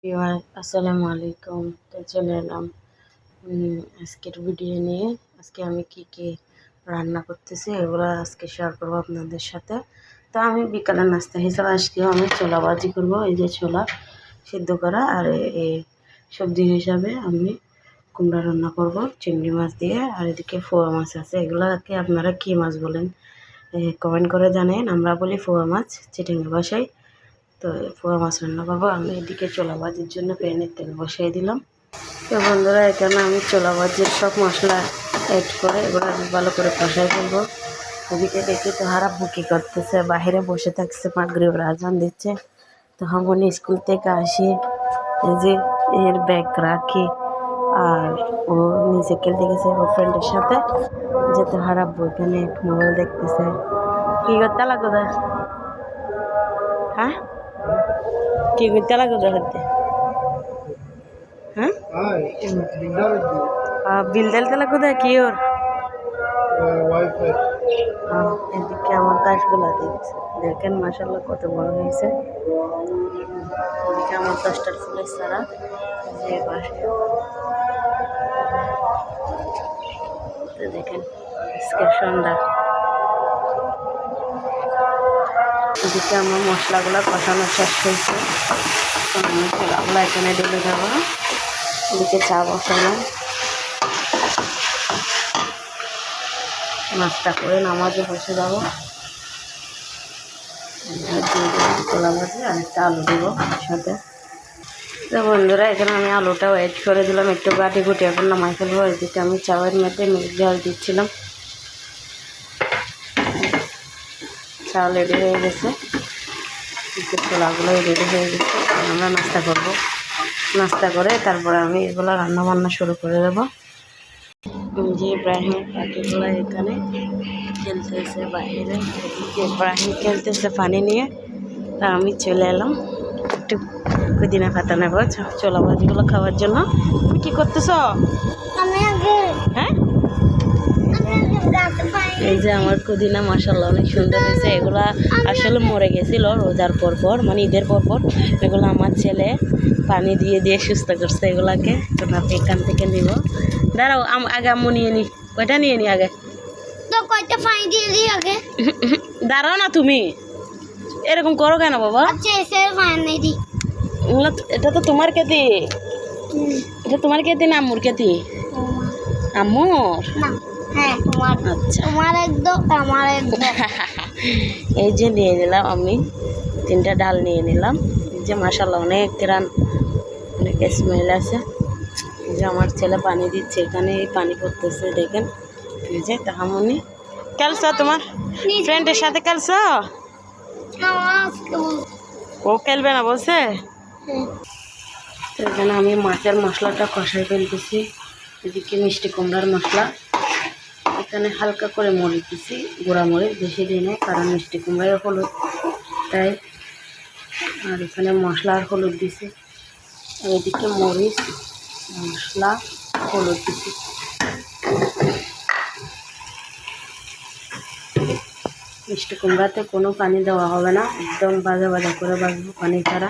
এবার আসসালামু আলাইকুম। তো চলে এলাম আজকের ভিডিও নিয়ে। আজকে আমি কি রান্না করতেছি এগুলো আজকে শেয়ার করবো আপনাদের সাথে। তো আমি বিকালের নাস্তা হিসাবে আজকেও আমি ছোলা ভাজি করবো। এই যে ছোলা সিদ্ধ করা, আর এই সবজি হিসাবে আমি কুমড়া রান্না করব চিংড়ি মাছ দিয়ে। আর এদিকে ফোয়া মাছ আছে। এগুলোকে আপনারা কী মাছ বলেন কমেন্ট করে জানেন। আমরা বলি ফোয়া মাছ চিটাঙ্গি ভাষায়। তো পোয়া মাছ রান্না করবো। আমি এদিকে ছোলা ভাজির জন্য প্যানে তেল বসিয়ে দিলাম। তো বন্ধুরা, এখানে আমি ছোলা ভাজির সব মশলা অ্যাড করে এবার আমি ভালো করে কষাই ফেলবো। ওদিকে দেখি তো হারা বুকি করতেছে, বাহিরে বসে থাকছে, মাগরিব আজান দিচ্ছে। তো আমি স্কুল থেকে আসি, এই যে এর ব্যাগ রাখি, আর ও নিচে খেলতে গেছে ওর ফ্রেন্ডের সাথে। যেতে হারাবো এখানে মোবাইল দেখতেছে। কি করতে লাগো? হ্যাঁ, কি করতে লাগো দেখতে? হ্যাঁ, বিল দিতে লাগো দেখ কি ওর। এদিকে আমার গাছগুলা দেখছে, দেখেন মাশাআল্লাহ কত বড় হয়েছে। এদিকে আমার দশটার ফুলের সারা যে পাশে দেখেন আজকে সন্ধ্যা। এদিকে আমার মশলাগুলো কষানো শেষ হয়েছে। আমি ছোলাগুলো এখানে ঢেলে দেবো। এদিকে চা বসালাম, নাস্তা করে নামাজে বসে যাবো। ছোলা ভাজি আর একটা আলু দেবো সাথে। তো বন্ধুরা, এখানে আমি আলুটাও অ্যাড করে দিলাম, একটু গাটি গুটি এখন নামাই ফেলবো। এদিকে আমি চাউয়ের মধ্যে মিক্স ঝাল দিচ্ছিলাম। চাল রেডি হয়ে গেছে, ছোলাগুলো রেডি হয়ে গেছে। আমরা নাস্তা করব। নাস্তা করে তারপরে আমি এগুলো রান্না বান্না শুরু করে দেবো। যে ইব্রাহিম পাখিগুলো এখানে খেলতেছে বাইরে, ইব্রাহিম খেলতেছে পানি নিয়ে। তা আমি চলে এলাম একটু পুদিনা পাতা নেবো ছোলা ভাজিগুলো খাওয়ার জন্য। তুমি কি করতেছ? হ্যাঁ, এই যে আমার পুদিনা মাশাআল্লাহ অনেক সুন্দর হয়েছে। এগুলা আসলে মরে গেছিল রোজার পর, মানে ঈদের পর। এগুলো আমার ছেলে পানি দিয়ে দিয়ে সুস্থ করছে এগুলাকে। তো আপনি এখান থেকে নিব। দাঁড়াও, আগে আম্মু নিয়ে নি, কয়টা নিয়ে নি আগে। তো কয়টা পানি দিয়ে দিই আগে। দাঁড়াও না, তুমি এরকম করো কেন বাবা? এটা তো তোমার কেতি, এটা তোমার কেতি না আম্মুর কেতি? আম্মুর। আচ্ছা, এই যে নিয়ে নিলাম আমি 3টা ডাল নিয়ে নিলাম। এই যে মাশাআল্লাহ অনেক গ্রান, অনেক স্মেল আছে। এই যে আমার ছেলে পানি দিচ্ছে, এখানে এই পানি পড়তেছে দেখেন। এই যে তাহামনি খেলছ, তোমার ফ্রেন্ডের সাথে খেলছ? ও খেলবে না বলছে। এখানে আমি মাছের মশলাটা কষাই ফেলতেছি। এদিকে মিষ্টি কুমড়ার মশলা এখানে হালকা করে মরিচ দিছি, গুঁড়া মরিচ বেশি দিই না, কারণ মিষ্টি কুমড়ায় হলুদ তাই। আর এখানে মশলা আর হলুদ দিছি। আর এদিকে মরিচ মশলা হলুদ দিছি। মিষ্টি কুমড়াতে কোনো পানি দেওয়া হবে না, একদম ভাজা ভাজা করে ভাজবো পানি ছাড়া।